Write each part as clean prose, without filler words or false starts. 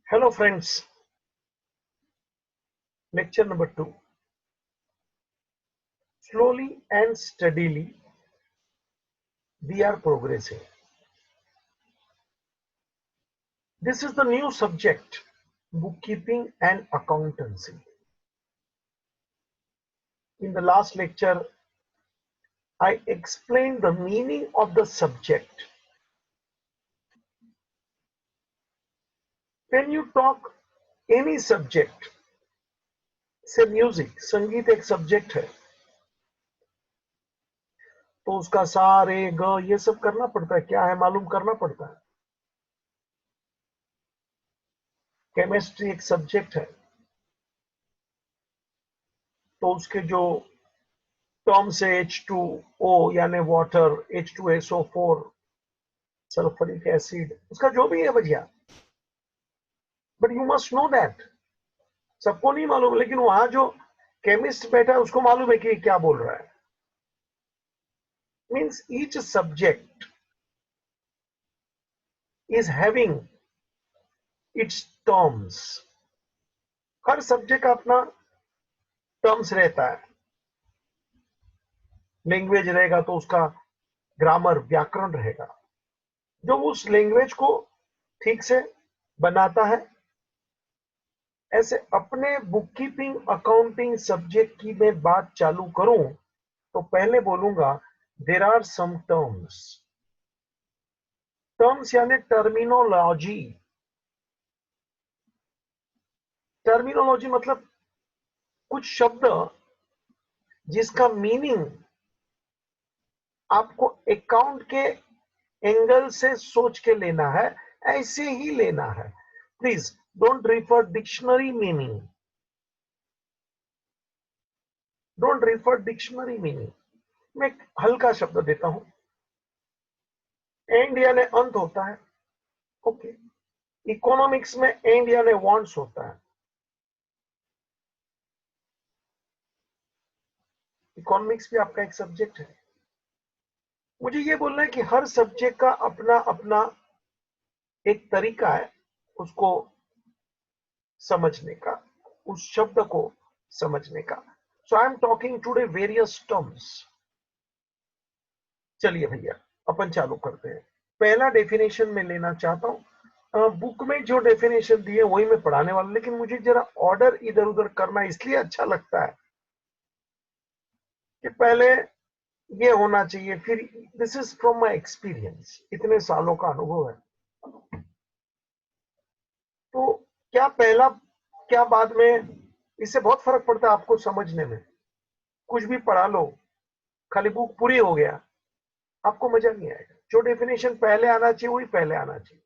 Hello friends, lecture number 2. Slowly and steadily we are progressing. This is the new subject, bookkeeping and accountancy. In the last lecture, I explained the meaning of the subject. When you talk any subject, say music, संगीत एक subject है, तो उसका सा रे ग ये सब करना पड़ता है, क्या है मालूम करना पड़ता है. केमिस्ट्री एक सब्जेक्ट है, तो उसके जो टर्म्स है H2O यानी वाटर, H2SO4, सल्फ्यूरिक एसिड, उसका जो भी है भैया, but you must know that. सबको नहीं मालूम, लेकिन वहां जो केमिस्ट बैठा है उसको मालूम है कि क्या बोल रहा है. Means each subject is having its terms. Her subject का अपना टर्म्स रहता है. लैंग्वेज रहेगा तो उसका ग्रामर, व्याकरण रहेगा, जो उस लैंग्वेज को ठीक से बनाता है. ऐसे अपने बुककीपिंग अकाउंटिंग सब्जेक्ट की मैं बात चालू करूं तो पहले बोलूंगा there are some terms. Terms यानी टर्मिनोलॉजी. टर्मिनोलॉजी मतलब कुछ शब्द जिसका मीनिंग आपको अकाउंट के एंगल से सोच के लेना है, ऐसे ही लेना है. Please don't refer dictionary meaning. Don't refer dictionary meaning. मैं एक हल्का शब्द देता हूं. एंड यानी अंत होता है. ओके. इकोनॉमिक्स में एंड यानी वांट्स होता है. इकोनॉमिक्स भी आपका एक सब्जेक्ट है. मुझे ये बोलना है कि हर सब्जेक्ट का अपना अपना एक तरीका है उसको समझने का, उस शब्द को समझने का. So I am talking today various terms. चलिए भैया अपन चालू करते हैं. पहला डेफिनेशन में लेना चाहता हूं. बुक में जो डेफिनेशन दिए वही मैं पढ़ाने वाला, लेकिन मुझे जरा ऑर्डर इधर उधर करना इसलिए अच्छा लगता है कि पहले ये होना चाहिए, फिर. This is from my experience, इतने सालों का अनुभव है. तो क्या पहला क्या बाद में, इससे बहुत फर्क पड़ता है आपको समझने में. कुछ भी पढ़ा लो, खाली बुक पूरी हो गया, आपको मजा नहीं आएगा. जो डेफिनेशन पहले आना चाहिए वही पहले आना चाहिए.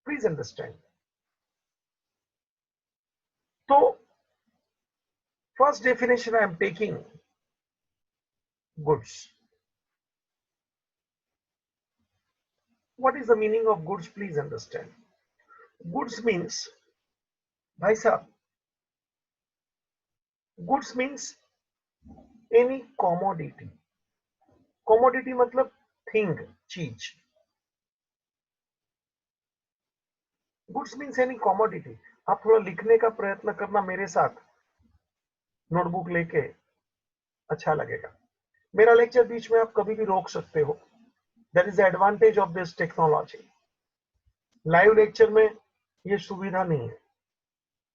Please understand. तो first definition I am taking goods. What is the meaning of goods? Please understand. Goods means, भाई साहब, goods means any commodity. Commodity मतलब thing, चीज. Goods means any commodity. आप थोड़ा लिखने का प्रयत्न करना मेरे साथ, नोटबुक लेके, अच्छा लगेगा. मेरा लेक्चर बीच में आप कभी भी रोक सकते हो. That is the advantage of this technology. Live lecture में ये सुविधा नहीं है.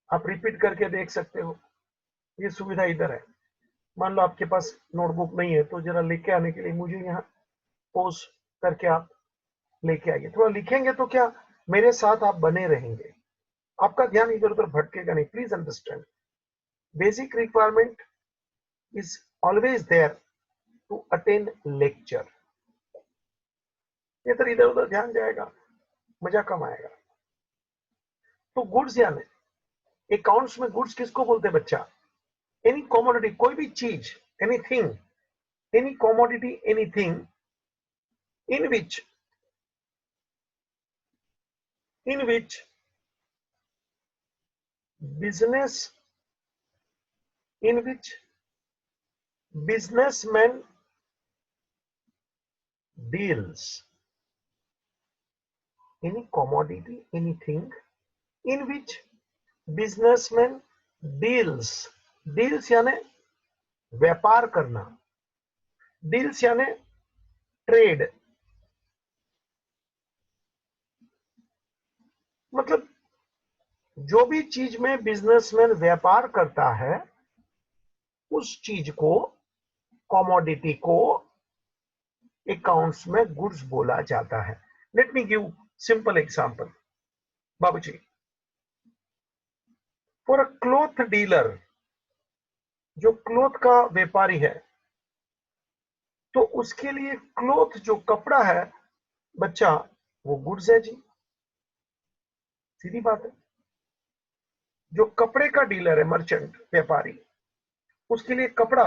आप रिपीट करके देख सकते हो, ये सुविधा इधर है. मान लो आपके पास नोटबुक नहीं है तो जरा लेके आने के लिए मुझे यहाँ पोज करके आप लेके आइए. थोड़ा लिखेंगे तो क्या मेरे साथ आप बने रहेंगे, आपका ध्यान इधर उधर भटकेगा नहीं. Please understand. Basic requirement is always there to attend lecture. ये तो इधर उधर ध्यान जाएगा, मजा कम आएगा. तो गुड्स यानी, अकाउंट्स में गुड्स किसको बोलते हैं बच्चा? एनी कॉमोडिटी, कोई भी चीज, anything, any commodity, anything in which business, in which businessman deals. any commodity, anything in which businessman deals यानी व्यापार करना, डील्स यानी ट्रेड, मतलब जो भी चीज में बिजनेसमैन व्यापार करता है उस चीज को, कॉमोडिटी को अकाउंट्स में गुड्स बोला जाता है। Let me give simple example. बाबूजी, फॉर अ क्लॉथ डीलर, जो क्लॉथ का व्यापारी है, तो उसके लिए क्लॉथ जो कपड़ा है बच्चा, वो गुड्स है जी, सीधी बात है। जो कपड़े का डीलर है, मर्चेंट, व्यापारी, उसके लिए कपड़ा,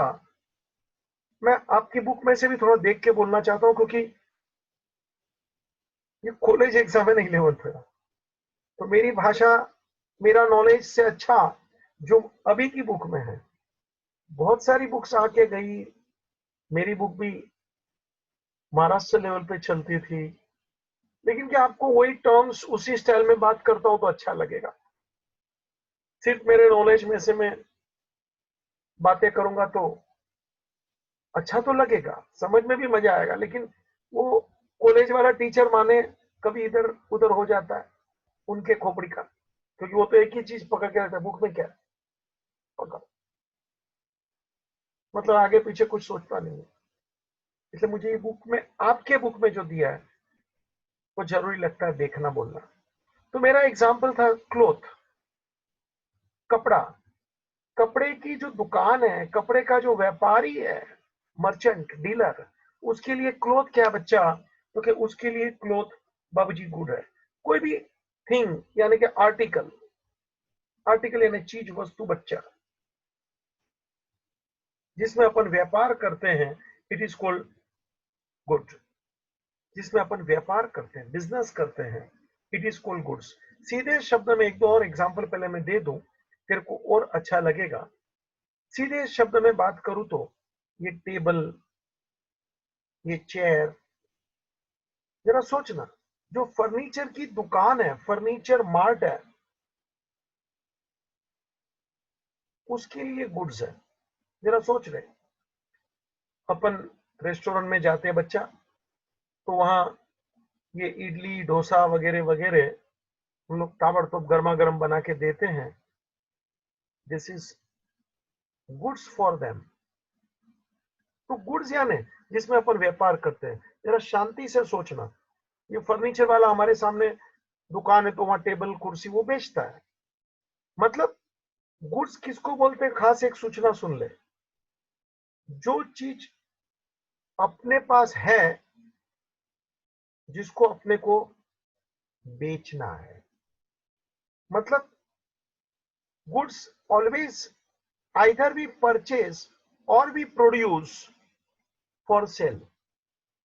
मैं आपकी बुक में से भी थोड़ा देख के बोलना चाहता हूं क्योंकि ये कॉलेज एग्जाम है, नहीं 11th का, तो मेरी भाषा, मेरा नॉलेज से अच्छा जो अभी की बुक में है। बहुत सारी बुक्स आके गई, मेरी बुक भी महाराष्ट्र लेवल पे चलती थी, लेकिन क्या आपको वही टर्म्स उसी स्टाइल में बात करता हूं तो अच्छा लगेगा? सिर्फ मेरे नॉलेज में से मैं बातें करूंगा तो अच्छा तो लगेगा, समझ में भी मजा आएगा, लेकिन वो कॉलेज वाला टीचर माने कभी इधर उधर हो जाता है उनके खोपड़ी का, क्योंकि वो तो एक ही चीज पकड़ के रहता है, बुक में क्या है पकड़, मतलब आगे पीछे कुछ सोचता नहीं है। इसलिए मुझे ये बुक में, आपके बुक में जो दिया है वो जरूरी लगता है देखना बोलना। तो मेरा एग्जाम्पल था क्लोथ, कपड़ा, कपड़े की जो दुकान है, कपड़े का जो व्यापारी है, मर्चेंट डीलर, उसके लिए क्लोथ क्या है बच्चा? क्योंकि उसके लिए क्लोथ बाबूजी गुड है। कोई भी थिंग यानी कि आर्टिकल, आर्टिकल यानी चीज, वस्तु बच्चा, जिसमें अपन व्यापार करते हैं, इट इज कॉल्ड गुड। जिसमें अपन व्यापार करते हैं, बिजनेस करते हैं, इट इज कॉल्ड गुड्स। सीधे शब्द में एक दो और एग्जाम्पल पहले मैं दे दूं, तेरे को और अच्छा लगेगा। सीधे शब्द में बात करूं तो ये टेबल, ये चेयर, जरा सोचना, जो फर्नीचर की दुकान है, फर्नीचर मार्ट है, उसके लिए गुड्स है। जरा सोच रहे, अपन रेस्टोरेंट में जाते हैं बच्चा, तो वहां ये इडली डोसा वगैरह वगैरह हम लोग ताबड़तोड़ गर्मा गर्म बना के देते हैं। This is goods for them. तो गुड्स यानी जिसमें अपन व्यापार करते हैं। जरा शांति से सोचना, ये फर्नीचर वाला हमारे सामने दुकान है, तो वहां टेबल कुर्सी वो बेचता है, मतलब गुड्स किसको बोलते हैं? खास एक सूचना सुन ले, जो चीज अपने पास है, जिसको अपने को बेचना है, मतलब goods always either be purchase or be produce for sale.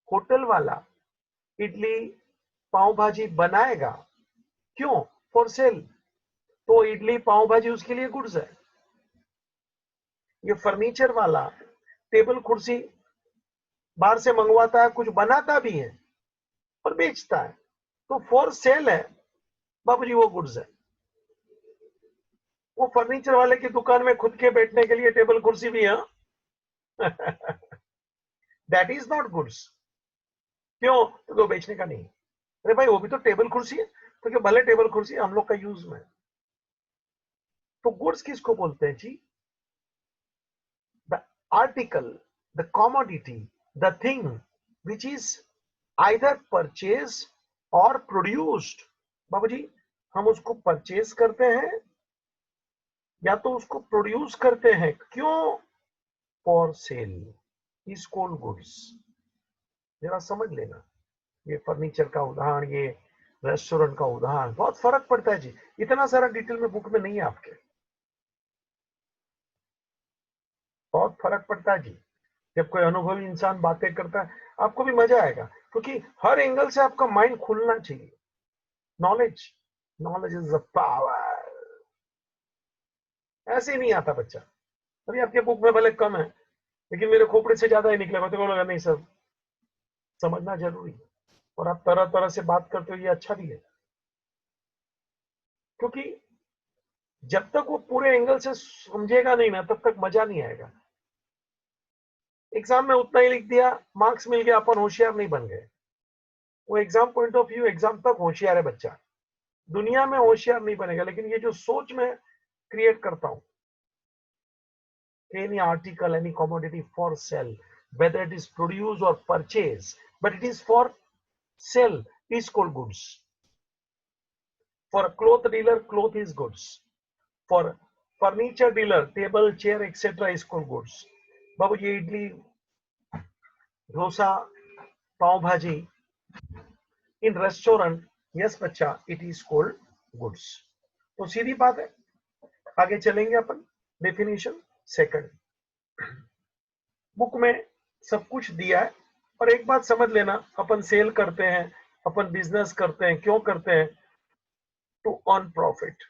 Hotel वाला इडली पाव भाजी बनाएगा, क्यों? For sale. तो इडली पाव भाजी उसके लिए गुड्स है। ये फर्नीचर वाला टेबल कुर्सी बाहर से मंगवाता है, कुछ बनाता भी है और बेचता है, तो फॉर सेल है बाबूजी, वो गुड्स है। वो फर्नीचर वाले की दुकान में खुद के बैठने के लिए टेबल कुर्सी भी है, दैट इज नॉट गुड्स। क्यों? तो वो बेचने का नहीं। अरे भाई, वो भी तो टेबल कुर्सी है, तो क्या भले टेबल कुर्सी हम लोग का यूज में। तो गुड्स किसको बोलते हैं जी? The article, the commodity, the thing which is either purchase or produced. बाबूजी, हम उसको परचेज करते हैं या तो उसको प्रोड्यूस करते हैं, क्यों? For cell is called goods. जरा समझ लेना, ये फर्नीचर का उदाहरण, ये रेस्टोरेंट का उदाहरण, बहुत फर्क पड़ता है जी। इतना सारा डिटेल में बुक में नहीं है आपके, बहुत फर्क पड़ता है जी। जब कोई अनुभवी इंसान बातें करता है, आपको भी मजा आएगा, क्योंकि हर एंगल से आपका माइंड खुलना चाहिए। Knowledge, knowledge is a power. ऐसे ही नहीं आता बच्चा। अभी आपके बुक में भले कम है, लेकिन मेरे खोपड़े से ज्यादा ही निकलेगा, तो लगा नहीं सर, समझना जरूरी है। और आप तरह तरह से बात करते हो, ये अच्छा भी है, क्योंकि जब तक वो पूरे एंगल से समझेगा नहीं ना, तब तक मजा नहीं आएगा। एग्जाम में उतना ही लिख दिया, मार्क्स मिल गया, अपन होशियार नहीं बन गए। वो exam point of view, exam तक होशियार है बच्चा, दुनिया में होशियार नहीं बनेगा। लेकिन ये जो सोच में क्रिएट करता हूं, any article, any commodity for sale, whether it is produce or purchase, but it is for sell, is called goods. For a cloth dealer, cloth is goods. For furniture dealer, table, chair, etc. is called goods. बाबूजी इडली, डोसा, पाव भाजी, in restaurant, yes बच्चा, it is called goods. तो सीधी बात है, आगे चलेंगे अपन। Definition second, book में सब कुछ दिया है, और एक बात समझ लेना, अपन सेल करते हैं, अपन बिजनेस करते हैं, क्यों करते हैं? To earn profit.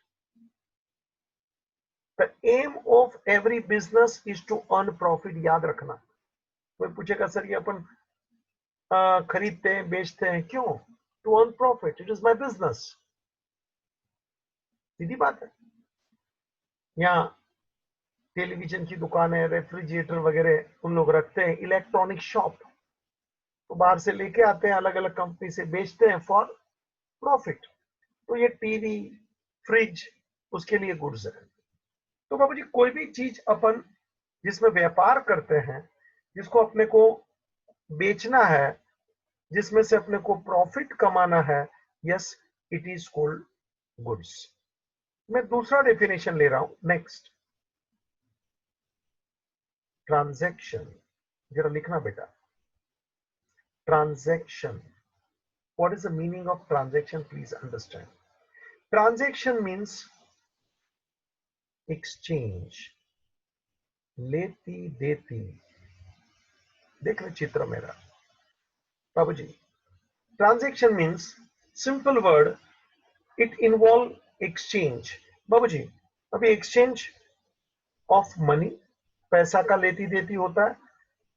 The aim of every business is to earn profit, याद रखना। कोई पूछेगा सर ये अपन खरीदते हैं, बेचते हैं, क्यों? To earn profit, it is my business. सीधी बात है। यहाँ टेलीविजन की दुकान है, रेफ्रिजरेटर वगैरह उन लोग रखते हैं, इलेक्ट्रॉनिक शॉप, तो बाहर से लेके आते हैं, अलग अलग कंपनी से बेचते हैं फॉर प्रॉफिट। तो ये टीवी, फ्रिज, उसके लिए गुड्स है। तो बाबूजी कोई भी चीज अपन जिसमें व्यापार करते हैं, जिसको अपने को बेचना है, जिसमें से अपने को प्रॉफिट कमाना है, yes, it is called goods. मैं दूसरा डेफिनेशन ले रहा हूं, नेक्स्ट, ट्रांजैक्शन। जरा लिखना बेटा, transaction. What is the meaning of transaction? Please understand. Transaction means exchange, लेती देती। देख ले चित्र मेरा बाबूजी। Transaction means, simple word, it involve exchange. बाबूजी अभी एक्सचेंज ऑफ मनी, पैसा का लेती देती होता है,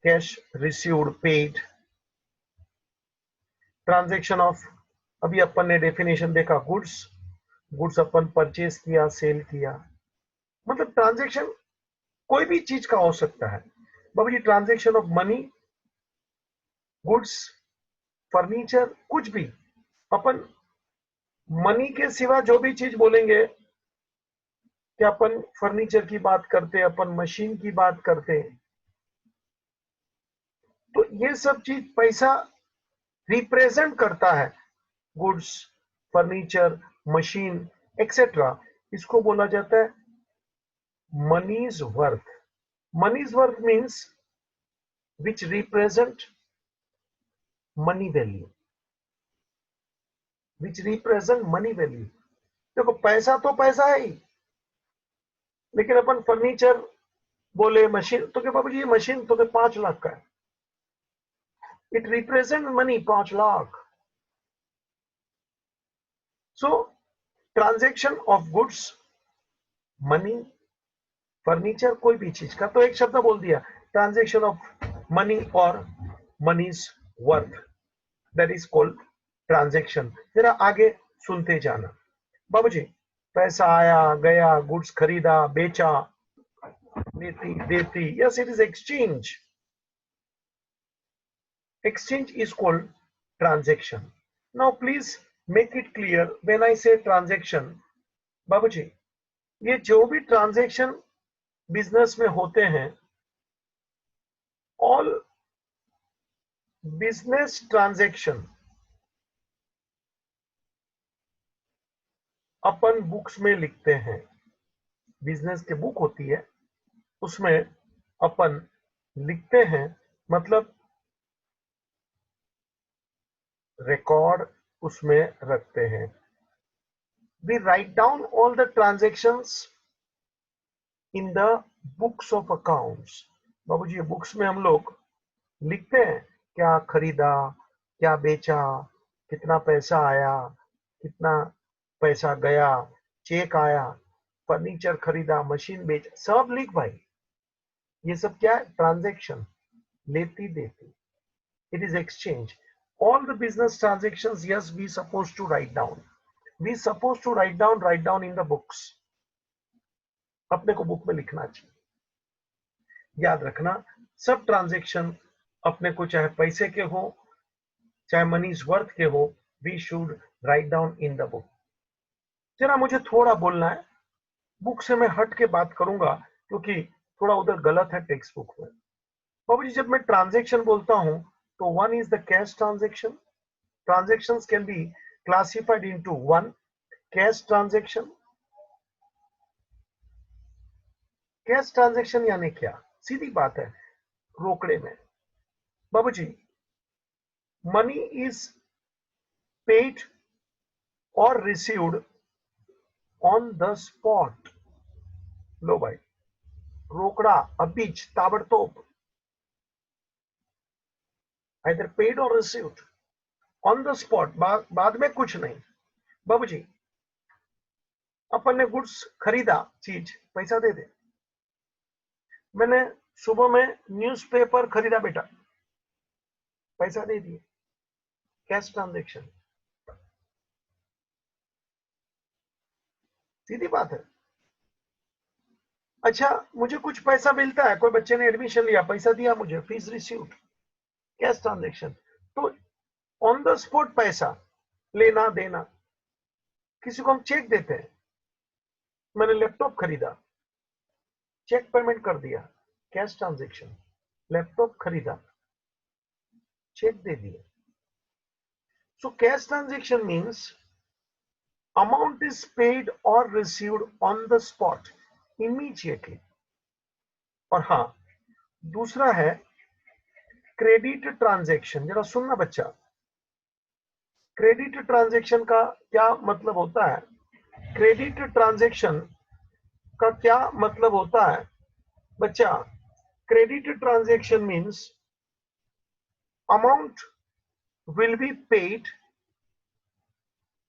cash received, paid. Transaction of, अभी अपन ने डेफिनेशन देखा, गुड्स, गुड्स अपन परचेज किया, सेल किया। मतलब ट्रांजैक्शन कोई भी चीज का हो सकता है बाबूजी। Transaction of money, goods, furniture, कुछ भी। अपन मनी के सिवा जो भी चीज बोलेंगे, कि अपन फर्नीचर की बात करते, अपन मशीन की बात करते, तो ये सब चीज पैसा रिप्रेजेंट करता है। गुड्स, फर्नीचर, मशीन, एक्सेट्रा, इसको बोला जाता है money's worth. Money's worth means which represent money value, which represent money value. देखो पैसा तो पैसा है ही, लेकिन अपन फर्नीचर बोले, मशीन, तो क्या बाबू जी ये मशीन तो 5 लाख का है, it represent money 5 lakh. So transaction of goods, money, furniture, कोई भी चीज का, तो एक शब्द बोल दिया, transaction of money or money's worth, that is called transaction. जरा आगे सुनते जाना बाबूजी। पैसा आया गया, गुड्स खरीदा, बेचा, लेती देती, yes, it is exchange. Exchange is called transaction. Now please make it clear when I say transaction. बाबूजी ये जो भी ट्रांजैक्शन बिजनेस में होते हैं, ऑल बिजनेस ट्रांजैक्शन अपन बुक्स में लिखते हैं। बिजनेस की बुक होती है, उसमें अपन लिखते हैं, मतलब रिकॉर्ड उसमें रखते हैं। We write down all the transactions in the books of accounts. बाबूजी बुक्स में हम लोग लिखते हैं क्या खरीदा, क्या बेचा, कितना पैसा आया, कितना पैसा गया, चेक आया, फर्नीचर खरीदा, मशीन बेचा, सब लिख भाई। ये सब क्या है? ट्रांजैक्शन, लेती देती, it is exchange. all the business transactions, yes, we supposed to write down. We supposed to write down in the books. अपने को बुक में लिखना चाहिए। याद रखना, सब ट्रांजेक्शन अपने को चाहे पैसे के हो चाहे मनीज वर्थ के हो, we should write down in the book. जरा मुझे थोड़ा बोलना है, बुक से मैं हट के बात करूंगा क्योंकि थोड़ा उधर गलत है टेक्स्ट बुक में। बाबू जी, जब मैं ट्रांजेक्शन बोलता हूं तो one is the cash transaction. Transactions can be classified into one cash transaction. Cash transaction यानी क्या? सीधी बात है, रोकड़े में। बाबू जी, money is paid or received on the spot. लो भाई, रोकड़ा अबीज ताबड़तोड़, either paid or received on the spot, बाद में कुछ नहीं। बाबू जी, अपन ने गुड्स खरीदा, चीज, पैसा दे दे। मैंने सुबह में न्यूज़पेपर खरीदा बेटा, पैसा दे दिए, कैश ट्रांजेक्शन। सीधी बात है। अच्छा, मुझे कुछ पैसा मिलता है, कोई बच्चे ने एडमिशन लिया, पैसा दिया मुझे, फीस रिसीव्ड, कैश ट्रांजेक्शन। तो ऑन द स्पॉट पैसा लेना देना। किसी को हम चेक देते हैं, मैंने लैपटॉप खरीदा, चेक पेमेंट कर दिया, कैश ट्रांजेक्शन। लैपटॉप खरीदा, चेक दे दिया। So cash transaction means amount is paid or received on the spot immediately। और हाँ, दूसरा है क्रेडिट ट्रांजेक्शन। जरा सुनना बच्चा, क्रेडिट ट्रांजेक्शन का क्या मतलब होता है? क्रेडिट ट्रांजेक्शन का क्या मतलब होता है बच्चा? Credit transaction means amount will be paid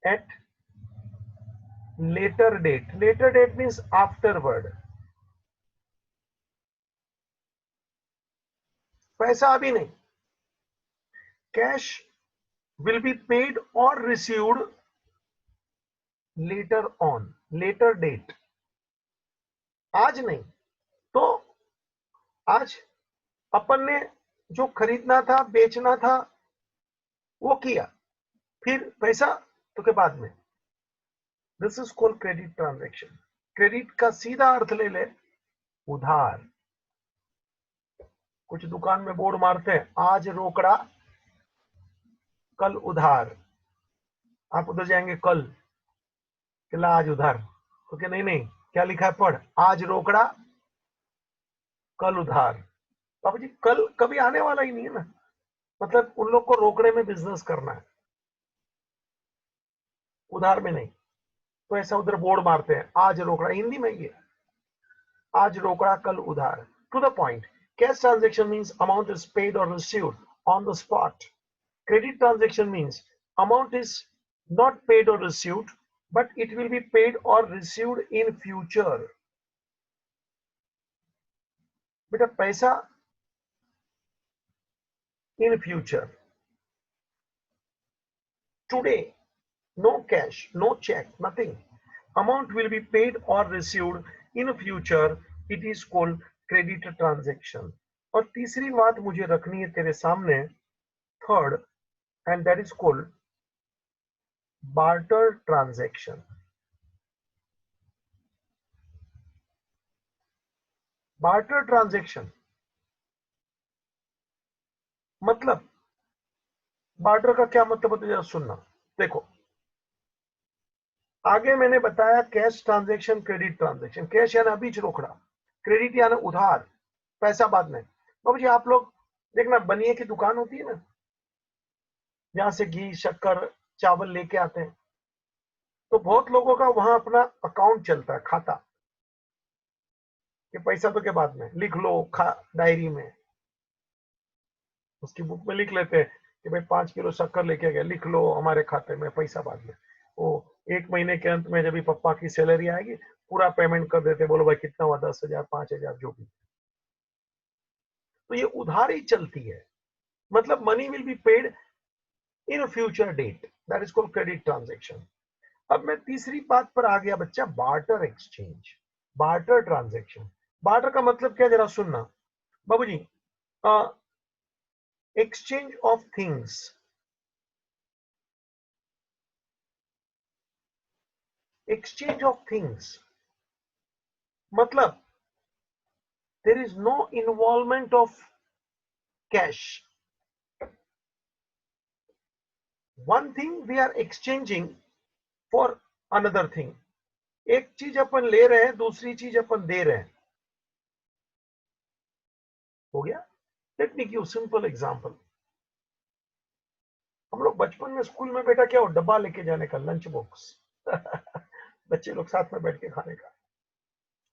at later date। later date means afterward। पैसा अभी नहीं। Cash will be paid or received later on, later date। आज नहीं। तो आज अपन ने जो खरीदना था, बेचना था, वो किया, फिर पैसा तो के बाद में। This is called credit transaction. Credit का सीधा अर्थ ले ले, उधार। कुछ दुकान में बोर्ड मारते हैं, आज रोकड़ा कल उधार। आप उधर जाएंगे कल, किला आज उधार, तो क्या नहीं नहीं, क्या लिखा है पढ़, आज रोकड़ा कल उधार। बाबू जी, कल कभी आने वाला ही नहीं है ना, मतलब उन लोग को रोकड़े में बिजनेस करना है, उधार में नहीं। तो ऐसा उधर बोर्ड मारते हैं, आज रोकड़ा, हिंदी में ये, आज रोकड़ा कल उधार। To the point, cash transaction means amount is paid or received on the spot. Credit transaction means amount is not paid or received, but it will be paid or received in future। बेटा पैसा in future, today no cash, no check, nothing, amount will be paid or received in future, it is called credit transaction। और तीसरी बात मुझे रखनी है तेरे सामने, third, and that is called barter transaction। Barter transaction मतलब, बार्टर का क्या मतलब होता है जरा सुनना। देखो, आगे मैंने बताया cash transaction, credit transaction. Cash यानी अभी रोकड़ा, क्रेडिट यानी उधार, पैसा बाद में। बाबू जी, आप लोग देखना, बनिए की दुकान होती है ना, जहां से घी शक्कर चावल लेके आते हैं, तो बहुत लोगों का वहां अपना अकाउंट चलता है, खाता, कि पैसा तो के बाद में लिख लो, डायरी में, उसकी बुक में लिख लेते हैं कि भाई 5 किलो शक्कर लेके गए, लिख लो हमारे खाते में, पैसा बाद में। वो 1 महीने के अंत में जब भी पप्पा की सैलरी आएगी, पूरा पेमेंट कर देते, बोलो भाई कितना हुआ, 10,000, 5,000, जो भी। तो ये उधार ही चलती है, मतलब money will be paid in future date, that is called credit transaction. अब मैं तीसरी बात पर आ गया बच्चा, barter exchange, barter transaction. Barter का मतलब क्या, जरा सुनना बाबूजी। Exchange of things, exchange of things मतलब there is no involvement of cash. One thing we are exchanging for another thing. एक चीज अपन ले रहे हैं, दूसरी चीज अपन दे रहे हैं, हो गया। Let me give simple example. हम लोग बचपन में स्कूल में बेटा क्या हो, डब्बा लेके जाने का, लंच बॉक्स बच्चे लोग साथ में बैठ के खाने का,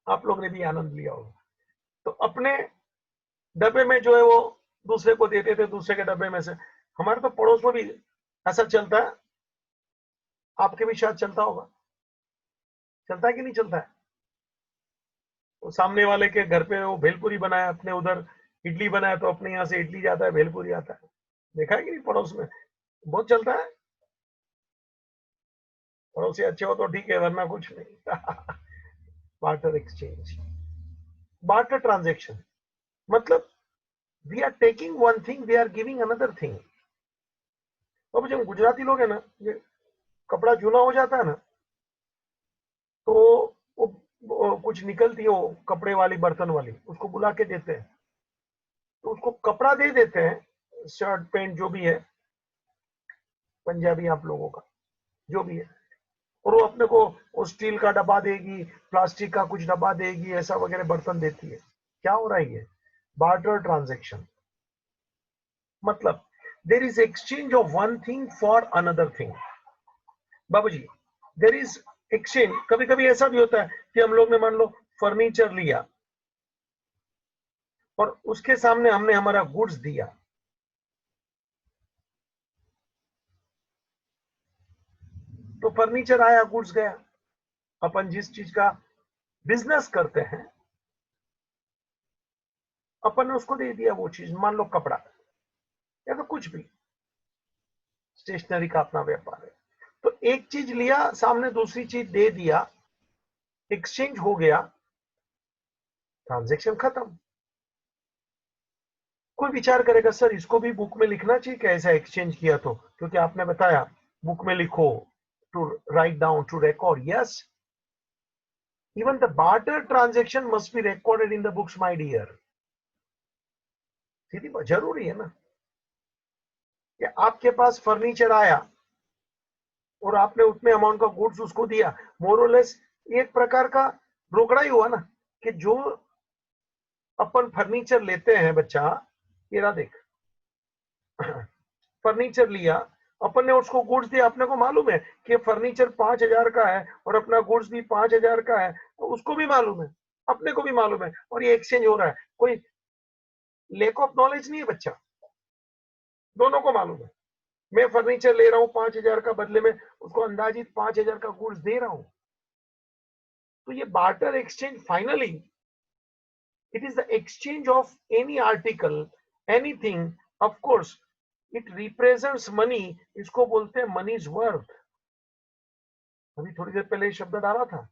आप लोग ने भी आनंद लिया होगा। तो अपने डब्बे में जो है वो दूसरे को देते थे, दूसरे के डब्बे में से। हमारे तो पड़ोस में भी ऐसा चलता है, आपके भी शायद चलता होगा, चलता है कि नहीं चलता है। तो सामने वाले के घर पे वो भेलपुरी बनाया, अपने उधर इडली बनाया, तो अपने यहाँ से इडली जाता है, भेलपुरी आता है। देखा है कि नहीं, पड़ोस में बहुत चलता है। पड़ोसी अच्छे हो तो ठीक है, वरना कुछ नहीं। बार्टर एक्सचेंज, बार्टर ट्रांजेक्शन मतलब we are taking one thing, we are giving another thing. अब जब गुजराती लोग है ना, ये कपड़ा जूना हो जाता है ना, तो वो कुछ निकलती है, वो कपड़े वाली बर्तन वाली, उसको बुला के देते हैं, तो उसको कपड़ा दे देते हैं, शर्ट पैंट जो भी है, पंजाबी आप लोगों का जो भी है, और वो अपने को वो स्टील का डब्बा देगी, प्लास्टिक का कुछ डब्बा देगी, ऐसा वगैरह बर्तन देती है। क्या हो रहा है ये, बार्टर ट्रांजेक्शन। मतलब there is exchange of one thing for another thing. बाबूजी, देर इज एक्सचेंज। कभी कभी ऐसा भी होता है कि हम लोग ने मान लो फर्नीचर लिया और उसके सामने हमने हमारा गुड्स दिया, तो फर्नीचर आया, गुड्स गया। अपन जिस चीज का बिजनेस करते हैं, अपन ने उसको दे दिया वो चीज, मान लो कपड़ा या तो कुछ भी, स्टेशनरी का अपना व्यापार है, तो एक चीज लिया, सामने दूसरी चीज दे दिया, एक्सचेंज हो गया, ट्रांजेक्शन खत्म। कोई विचार करेगा सर इसको भी बुक में लिखना चाहिए क्या, ऐसा एक्सचेंज किया तो, क्योंकि आपने बताया बुक में लिखो, to write down, to record. Yes, even the barter transaction must be recorded in the books, my dear। सीधी बात, जरूरी है ना कि आपके पास फर्नीचर आया और आपने उतने अमाउंट का गुड्स उसको दिया, मोरलेस एक प्रकार का रोकड़ा ही हुआ ना, कि जो अपन फर्नीचर लेते हैं बच्चा, ये रहा देख, फर्नीचर लिया, अपन ने उसको गुड्स दिया, अपने को मालूम है कि फर्नीचर 5,000 का है और अपना गुड्स भी 5,000 का है, तो उसको भी मालूम है, अपने को भी मालूम है, और ये एक्सचेंज हो रहा है। कोई लेक ऑफ नॉलेज नहीं है बच्चा, दोनों को मालूम है। मैं फर्नीचर ले रहा हूं 5,000 का, बदले में उसको अंदाजित 5,000 का गुड्स दे रहा हूं। तो ये barter exchange finally it is the exchange of any article, anything, of course it represents money, इसको बोलते हैं मनीज वर्थ। अभी थोड़ी देर पहले शब्द डाला था,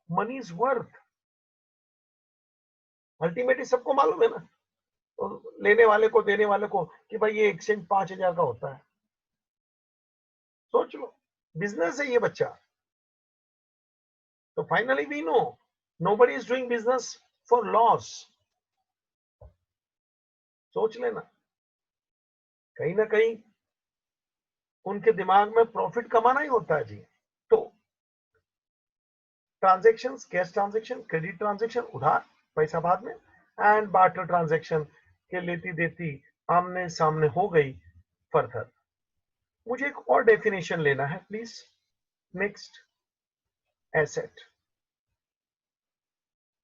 मनीज वर्थ। अल्टीमेटली सबको मालूम है ना, तो लेने वाले को, देने वाले को, कि भाई ये एक्सचेंज 5,000 का होता है। सोच लो, बिजनेस है ये बच्चा। तो finally we know nobody is doing business for loss। सोच लेना, कहीं ना कहीं उनके दिमाग में प्रॉफिट कमाना ही होता है जी। तो transaction, cash transaction, credit transaction उधार, पैसा बाद में, एंड बार्टर ट्रांजेक्शन के लेती देती आमने सामने हो गई। फर्दर मुझे एक और डेफिनेशन लेना है प्लीज। Next, asset.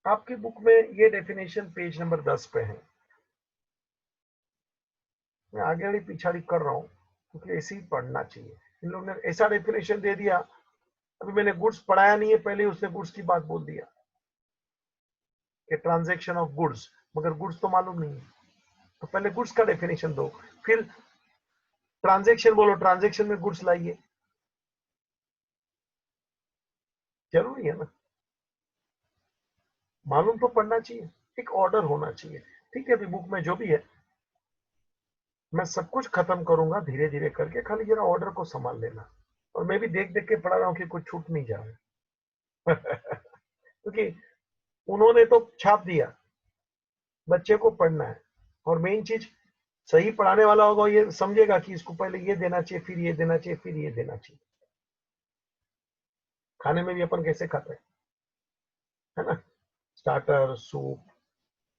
आपकी बुक में ये डेफिनेशन पेज नंबर 10 पे है। मैं आगे वाली पिछाड़ी कर रहा हूं क्योंकि ऐसे ही पढ़ना चाहिए। इन लोगों ने ऐसा डेफिनेशन दे दिया, अभी मैंने गुड्स पढ़ाया नहीं है, पहले उसने गुड्स की बात बोल दिया कि ट्रांजैक्शन ऑफ गुड्स, मगर गुड्स तो मालूम नहीं है, तो पहले गुड्स का डेफिनेशन दो, फिर ट्रांजैक्शन बोलो, ट्रांजैक्शन में गुड्स लाइए, जरूरी है ना, मालूम तो पड़ना चाहिए, एक ऑर्डर होना चाहिए। ठीक है, अभी बुक में जो भी है मैं सब कुछ खत्म करूंगा धीरे धीरे करके, खाली जरा ऑर्डर को संभाल लेना। और मैं भी देख देख के पढ़ा रहा हूँ कि कुछ छूट नहीं जा रहा है क्योंकि उन्होंने तो छाप दिया, बच्चे को पढ़ना है। और मेन चीज, सही पढ़ाने वाला होगा ये समझेगा कि इसको पहले ये देना चाहिए, फिर ये देना चाहिए, फिर ये देना चाहिए। खाने में भी अपन कैसे खाते हैं, है ना, स्टार्टर, सूप,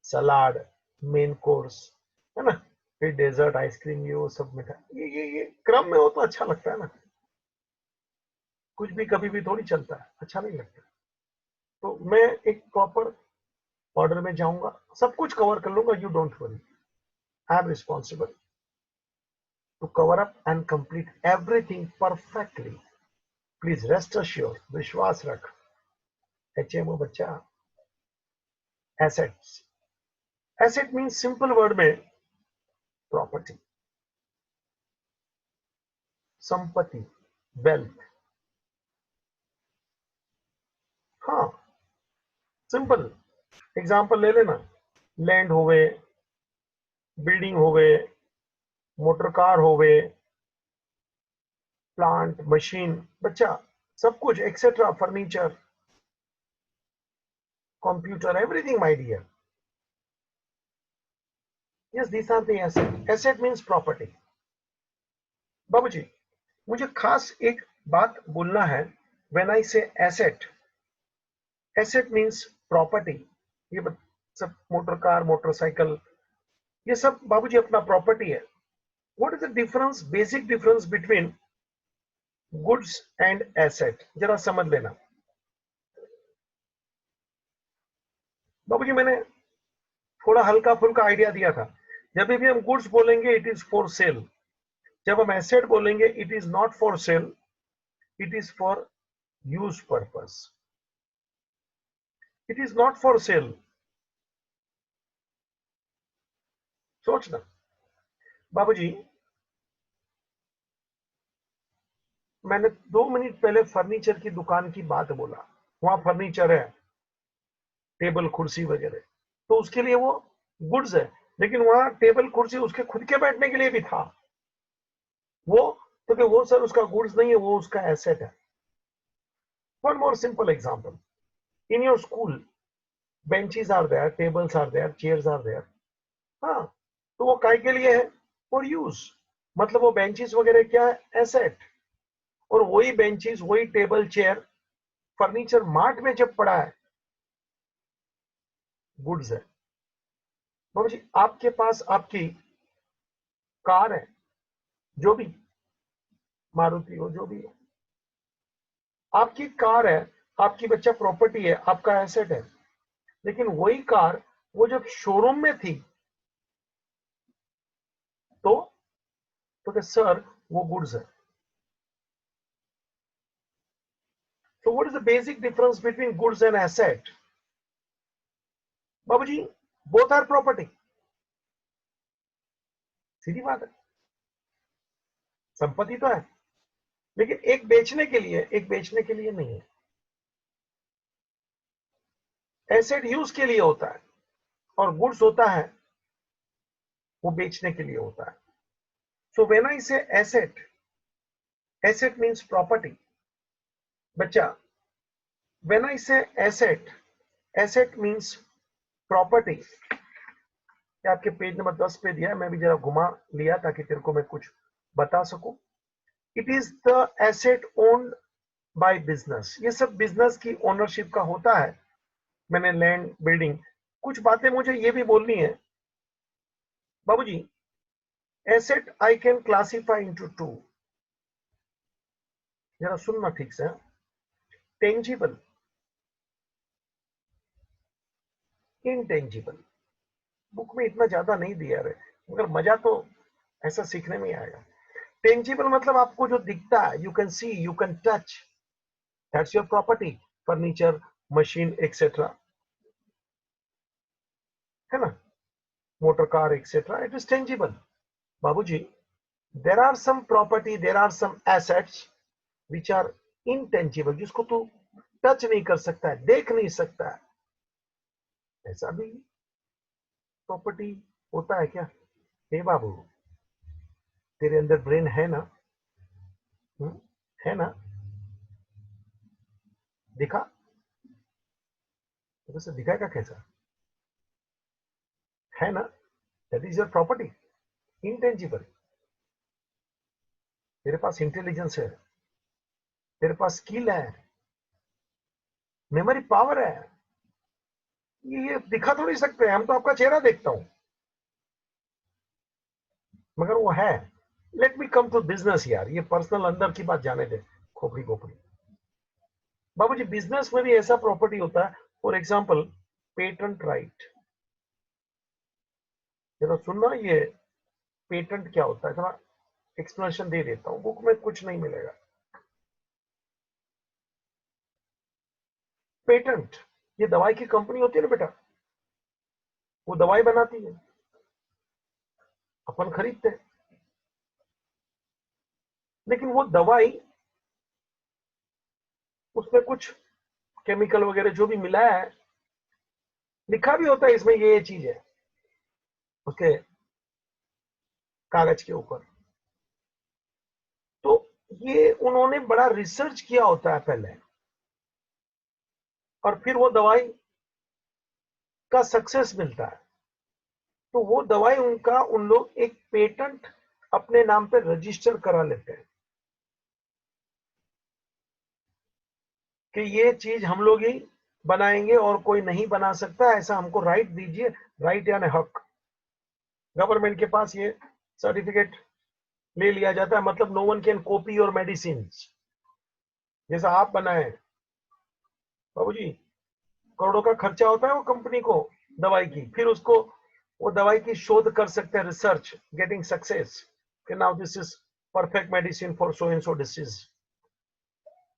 सलाद, मेन कोर्स, है ना, फिर डेजर्ट, आइसक्रीम, ये वो सब मिठा, ये क्रम में हो तो अच्छा लगता है ना, कुछ भी कभी भी थोड़ी चलता है, अच्छा नहीं लगता। तो मैं एक प्रॉपर ऑर्डर में जाऊंगा, सब कुछ कवर कर लूंगा, you don't worry, I am responsible to cover up and complete everything perfectly. Please rest assure, विश्वास रख। एचएमओ बच्चा, assets, asset means simple word में प्रॉपर्टी, संपत्ति, वेल्थ। हाँ, सिंपल एग्जांपल ले लेना, लैंड होवे, बिल्डिंग होवे, मोटर कार होवे, प्लांट, मशीन, बच्चा सब कुछ etcetera, furniture, computer, everything my dear. Yes, these are the asset. Asset means property. बाबूजी, मुझे खास एक बात बोलना है, व्हेन आई से एसेट, एसेट मीन्स प्रॉपर्टी। ये सब मोटर कार, मोटरसाइकिल, ये सब बाबूजी अपना प्रॉपर्टी है। What is the difference, basic difference between goods and asset, जरा समझ लेना। बाबूजी, मैंने थोड़ा हल्का फुल्का आइडिया दिया था, जब भी हम गुड्स बोलेंगे इट इज फॉर सेल, जब हम एसेट बोलेंगे it is not for sale, it is for use purpose, it is not for sale. सोचना बाबूजी, मैंने 2 मिनट पहले फर्नीचर की दुकान की बात बोला, वहां फर्नीचर है, टेबल कुर्सी वगैरह, तो उसके लिए वो गुड्स है, लेकिन वहां टेबल कुर्सी उसके खुद के बैठने के लिए भी था, वो तो कि वो सर उसका गुड्स नहीं है, वो उसका एसेट है। One more simple example, in your school benches are there, tables are there, chairs are there. हाँ, तो वो काय के लिए है, फॉर यूज, मतलब वो बेंचेस वगैरह क्या है, एसेट। और वही बेंचेस, वही टेबल चेयर फर्नीचर मार्ट में जब पड़ा है, गुड्स है। बाबू जी, आपके पास आपकी कार है, जो भी, मारुति हो, जो भी हो, आपकी कार है, आपकी बच्चा प्रॉपर्टी है, आपका एसेट है। लेकिन वही कार वो जब शोरूम में थी तो कि सर वो गुड्स है। So what is the basic difference between goods and asset? बाबूजी, both are property, सीधी बात है, संपत्ति तो है, लेकिन एक बेचने के लिए, एक बेचने के लिए नहीं है। एसेट यूज के लिए होता है और गुड्स होता है वो बेचने के लिए होता है। सो व्हेन आई से एसेट, एसेट मींस प्रॉपर्टी। बच्चा, व्हेन आई से एसेट, एसेट मींस प्रॉपर्टी। आपके पेज नंबर 10 पे दिया है, मैं भी जरा घुमा लिया ताकि तेरे को मैं कुछ बता सकूं। It is the asset owned by business, ये सब बिजनेस की ओनरशिप का होता है। मैंने लैंड, बिल्डिंग, कुछ बातें मुझे ये भी बोलनी है बाबूजी। Asset I can classify into two, जरा सुनना ठीक से। Tangible, intangible. बुक में इतना ज्यादा नहीं दिया है, मगर मजा तो ऐसा सीखने में ही आएगा। टेंजिबल मतलब आपको जो दिखता है, you can see, you can touch, that's your property, furniture, machine etcetera, है ना, motor car etcetera, it is tangible. बाबूजी, there are some property, there are some assets which are intangible, जिसको तू टच नहीं कर सकता है, देख नहीं सकता है। ऐसा भी प्रॉपर्टी होता है क्या? हे बाबू, तेरे अंदर ब्रेन है ना? है ना? दिखा, तो से दिखाएगा कैसा? है ना? That is your property, intangible. तेरे पास इंटेलिजेंस है, तेरे पास स्किल है, मेमोरी पावर है, ये दिखा थोड़ी सकते हैं हम, तो आपका चेहरा देखता हूं, मगर वो है। Let me come to business यार, ये पर्सनल अंदर की बात जाने दे, खोपड़ी खोपड़ी। बाबूजी, बिजनेस में भी ऐसा प्रॉपर्टी होता है, फॉर एग्जाम्पल पेटेंट राइट। जरा सुनना, ये पेटेंट क्या होता है, थोड़ा एक्सप्लेनेशन दे देता हूं, बुक में कुछ नहीं मिलेगा। पेटेंट, ये दवाई की कंपनी होती है ना बेटा, वो दवाई बनाती है, अपन खरीदते हैं, लेकिन वो दवाई, उसमें कुछ केमिकल वगैरह जो भी मिलाया है, लिखा भी होता है इसमें ये चीज है, उसके कागज के ऊपर। तो ये उन्होंने बड़ा रिसर्च किया होता है पहले, और फिर वो दवाई का सक्सेस मिलता है, तो वो दवाई उनका, उन लोग एक पेटेंट अपने नाम पे रजिस्टर करा लेते हैं कि ये चीज हम लोग ही बनाएंगे और कोई नहीं बना सकता, ऐसा हमको राइट दीजिए। राइट यानी हक। गवर्नमेंट के पास ये सर्टिफिकेट ले लिया जाता है, मतलब no one can copy your medicine. जैसा आप बनाए बाबूजी, करोड़ों का खर्चा होता है वो कंपनी को दवाई की, फिर उसको वो दवाई की शोध कर सकते हैं, रिसर्च गेटिंग सक्सेस, कि now this is perfect medicine for so and so disease.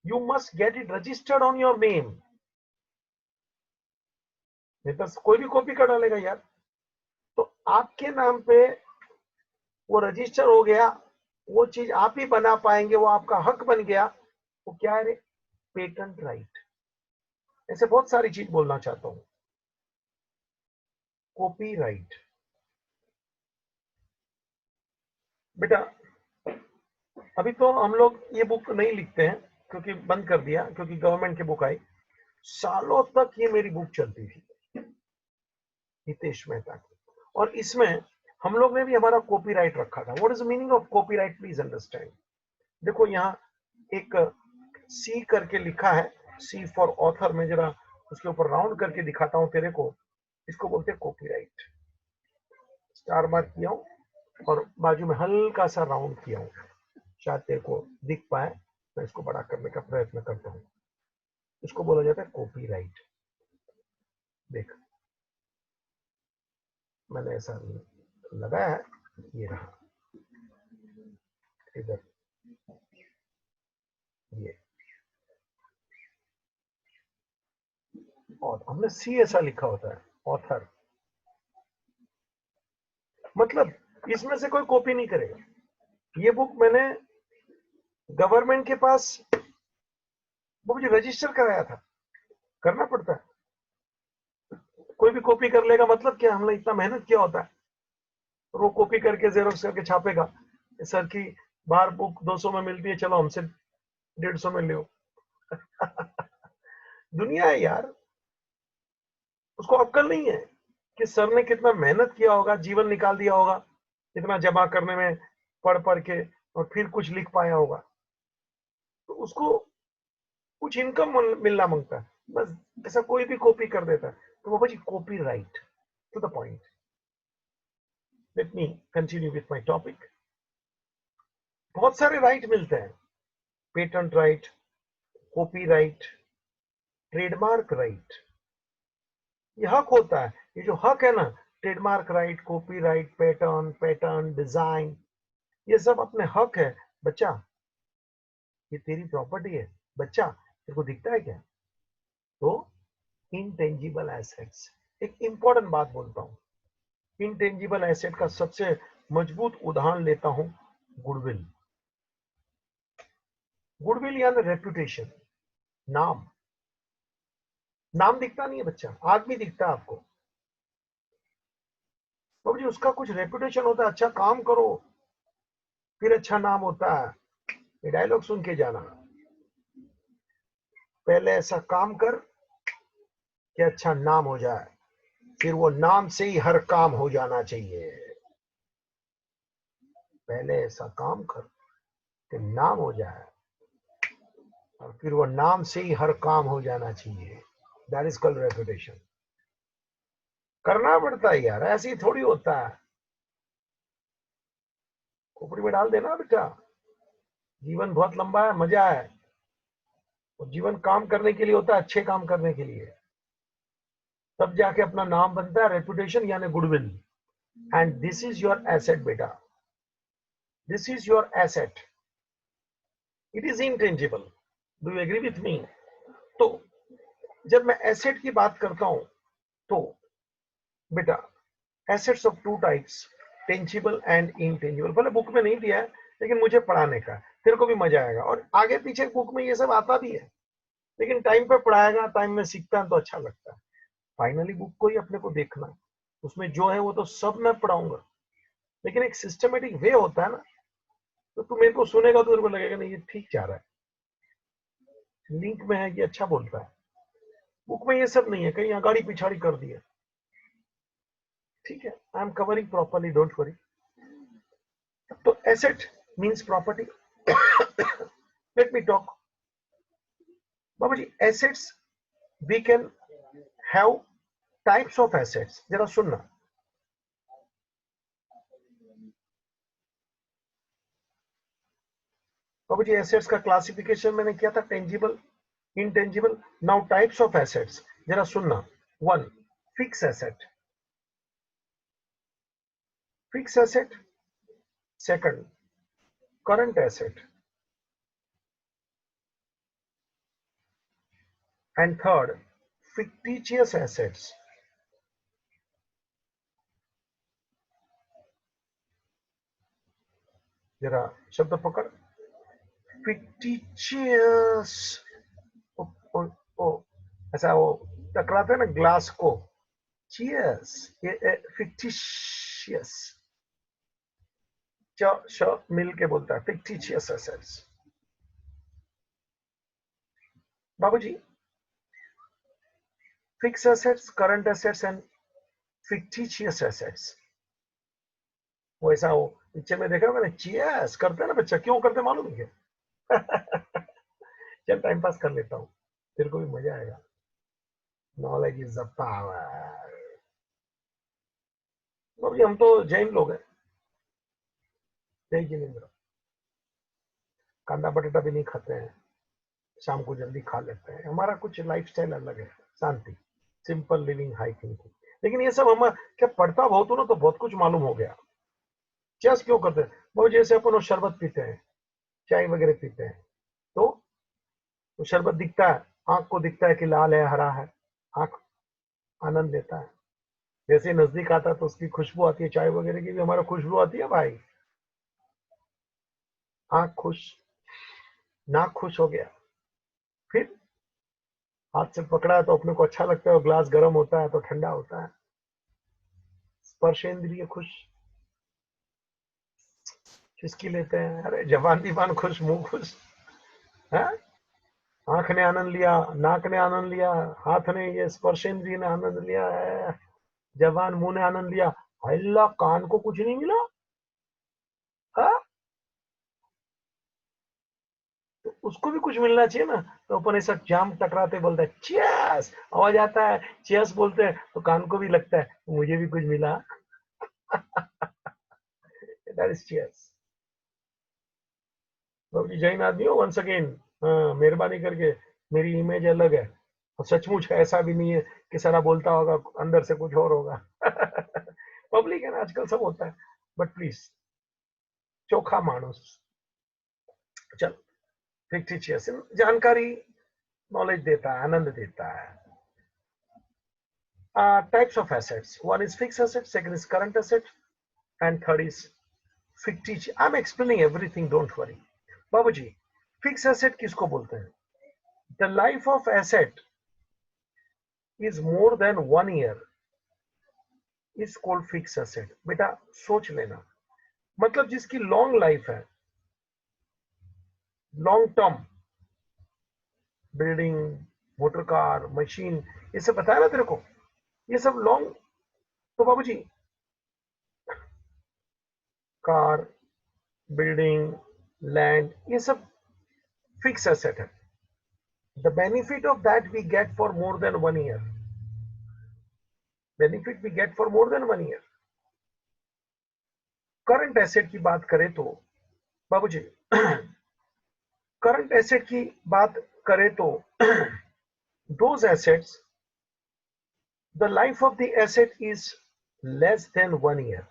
You must get it registered on your name, नहीं तो कोई भी कॉपी कर डालेगा यार। तो आपके नाम पे वो रजिस्टर हो गया, वो चीज आप ही बना पाएंगे, वो आपका हक बन गया। वो क्या है रे? Patent right. ऐसे बहुत सारी चीज बोलना चाहता हूं। कॉपी राइट, बेटा अभी तो हम लोग ये बुक नहीं लिखते हैं, क्योंकि बंद कर दिया, क्योंकि गवर्नमेंट की बुक आई। सालों तक ये मेरी बुक चलती थी, हितेश मेहता की, और इसमें हम लोग ने भी हमारा कॉपीराइट रखा था। What is the meaning of copyright, please understand. देखो यहाँ एक सी करके लिखा है, सी फॉर ऑथर। में जरा उसके ऊपर राउंड करके दिखाता हूं तेरे को, इसको बोलते हैं कॉपीराइट। स्टार मार्क किया हूं और बाजू में हल्का सा राउंड किया हूं, शायद तेरे को दिख पाए। मैं इसको बड़ा करने का प्रयत्न करता हूं। इसको बोला जाता है कॉपीराइट। देख, मैंने ऐसा लगाया है, ये रहा इधर, ये, और हमने सी ऐसा लिखा होता है, ऑथर। मतलब इसमें से कोई कॉपी नहीं करेगा। ये बुक मैंने गवर्नमेंट के पास मुझे रजिस्टर कराया था, करना पड़ता है। कोई भी कॉपी कर लेगा, मतलब क्या, हमने इतना मेहनत किया होता है, और वो कॉपी करके जेरोक्स करके छापेगा। सर की बाहर बुक 200 में मिलती है, चलो हमसे 150 में लो। दुनिया है यार, उसको अक्ल नहीं है कि सर ने कितना मेहनत किया होगा, जीवन निकाल दिया होगा इतना जमा करने में, पढ़ पढ़ के, और फिर कुछ लिख पाया होगा, तो उसको कुछ इनकम मिलना मांगता है। बस ऐसा कोई भी कॉपी कर देता है, तो बाबा जी copyright, to the point. Let me continue with my topic. बहुत सारे राइट मिलते हैं, patent right, copyright, trademark right. ये हक होता है, ये जो हक है ना, trademark right, copyright, pattern design, ये सब अपने हक है बच्चा। ये तेरी प्रॉपर्टी है बच्चा, तेरे को दिखता है क्या? तो इनटेंजिबल एसेट्स। एक इंपॉर्टेंट बात बोलता हूं, इनटेंजिबल एसेट का सबसे मजबूत उदाहरण लेता हूं, गुडविल। गुडविल यानी रेपुटेशन, नाम। नाम दिखता नहीं है बच्चा, आदमी दिखता है आपको। तो जी उसका कुछ रेपुटेशन होता है, अच्छा काम करो फिर अच्छा नाम होता है। ये डायलॉग सुन के जाना, पहले ऐसा काम कर कि अच्छा नाम हो जाए, फिर वो नाम से ही हर काम हो जाना चाहिए। पहले ऐसा काम कर कि नाम हो जाए, और फिर वो नाम से ही हर काम हो जाना चाहिए। That is called reputation. करना पड़ता है यार, ऐसे ही थोड़ी होता है खोपड़ी में डाल देना बेटा। जीवन बहुत लंबा है, मजा है। और जीवन काम करने के लिए होता है, अच्छे काम करने के लिए, तब जाके अपना नाम बनता है, रेपुटेशन यानी goodwill. And this is your asset बेटा, this is your asset. It is intangible. Do you agree with me? तो जब मैं एसेट की बात करता हूं तो बेटा assets of two types, tangible and intangible. भले बुक में नहीं दिया है लेकिन मुझे पढ़ाने का, तेरे को भी मजा आएगा। और आगे पीछे बुक में ये सब आता भी है, लेकिन टाइम पे पढ़ाएगा, टाइम में सीखता है तो अच्छा लगता है। फाइनली बुक को ही अपने को देखना है, उसमें जो है वो तो सब मैं पढ़ाऊंगा, लेकिन एक सिस्टमेटिक वे होता है ना। तो तू मेरे को सुनेगा तो तेरे को लगेगा नहीं ये ठीक जा रहा है, लिंक में है, ये अच्छा बोलता है। बुक में ये सब नहीं है, कहीं आगाड़ी पिछाड़ी कर दिया। ठीक है, I am covering properly, don't worry. तो asset means property. Let me talk बाबा जी। Assets we can have types of assets, जरा सुनना। बाबा जी एसेट्स का क्लासिफिकेशन मैंने किया था, tangible, intangible. Now types of assets, जरा सुनना। One, fixed asset, fixed asset. Second, current asset. And third, fictitious assets. जरा शब्द पकड़, fictitious। ओ, ओ, ओ, ऐसा वो टकराते हैं ना ग्लास को, cheers, ये fictitious, च श मिल के बोलता है fictitious assets। बाबूजी, fixed assets, current assets and fictitious assets। वो ऐसा हो पिक्चर में देखा मैंने, चीयर्स करते हैं ना बच्चा, क्यों करते मालूम है क्या? चल टाइम पास कर लेता हूँ, तेरे को भी मजा आएगा। Knowledge is the power. हम तो जैन लोग हैं, जय जिनेन्द्र। कांदा बटेटा भी नहीं खाते हैं, शाम को जल्दी खा लेते हैं। हमारा कुछ लाइफस्टाइल अलग है, शांति, सिंपल लिविंग, हाई थिंकिंग। लेकिन ये सब हम क्या पढ़ता बहुत हूं ना तो बहुत कुछ मालूम हो गया। चेस क्यों करते हैं वो, जैसे अपन वो शरबत पीते हैं, चाय वगैरह पीते हैं, तो वो शरबत दिखता है, आंख को दिखता है कि लाल है हरा है, आंख आनंद लेता है। जैसे नजदीक आता है तो उसकी खुशबू आती है, चाय वगैरह की भी हमारा खुशबू आती है भाई। आंख खुश, नाक खुश हो गया, फिर हाथ से पकड़ा है तो अपने को अच्छा लगता है, और ग्लास गर्म होता है तो ठंडा होता है। स्पर्शेंद्रिय खुश, चुस्की लेते हैं, अरे जबान दीवान खुश, मुंह खुश है। आंख ने आनंद लिया, नाक ने आनंद लिया, हाथ ने, ये स्पर्शेंद्रिय ने आनंद लिया है, जबान मुंह ने आनंद लिया। अल्लाह, कान को कुछ नहीं मिला है? तो उसको भी कुछ मिलना चाहिए ना। तो अपन ऐसा जाम टकराते बोलता है चीयर्स, आवाज आता है, चीयर्स बोलते हैं तो कान को भी लगता है मुझे भी कुछ मिला। That is cheers. बाबूजी जैन आदमी हो वंस अगेन, मेहरबानी करके, मेरी इमेज अलग है और सचमुच ऐसा भी नहीं है कि सारा बोलता होगा अंदर से कुछ और होगा। पब्लिक है ना आजकल, सब होता है, बट प्लीज चोखा मानुस। चल, फिक्टिशियस जानकारी, नॉलेज देता है, आनंद देता है। Types of assets, one is fixed asset, second is current asset, and third is fictitious, I am explaining everything, don't worry. बाबूजी, फिक्स एसेट किसको बोलते हैं? The life of asset is more than 1 year is called fix asset. बेटा सोच लेना, मतलब जिसकी long life है, long term, building, motor car, machine, ये सब बताया ना तेरे को, ये सब लॉन्ग। तो बाबूजी, कार, बिल्डिंग, लैंड, ये सब फिक्स एसेट है। The benefit of that we get for more than 1 year, benefit we get for more than 1 year। Current asset की बात करें तो बाबूजी, करंट एसेट की बात करें तो those assets, the life of the asset is less than 1 year।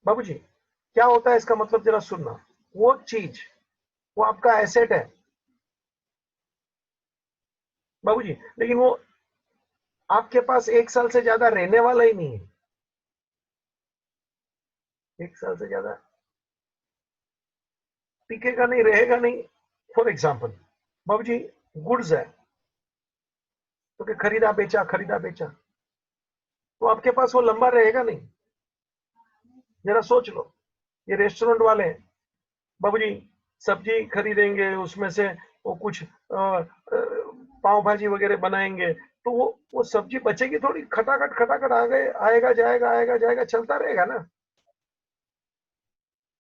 बाबूजी, क्या होता है इसका मतलब, जरा सुनना। वो चीज, वो आपका एसेट है बाबूजी, लेकिन वो आपके पास 1 साल से ज्यादा रहने वाला ही नहीं है। 1 साल से ज्यादा टिकेगा नहीं, रहेगा नहीं। फॉर एग्जाम्पल बाबूजी, गुड्स है, तो कि खरीदा बेचा, खरीदा बेचा, तो आपके पास वो लंबा रहेगा नहीं। जरा सोच लो, ये रेस्टोरेंट वाले बाबूजी सब्जी खरीदेंगे, उसमें से वो कुछ पाव भाजी वगैरह बनाएंगे, तो वो सब्जी बचेगी थोड़ी, खटाखट खटाखट आ गए, आएगा जाएगा, चलता रहेगा ना।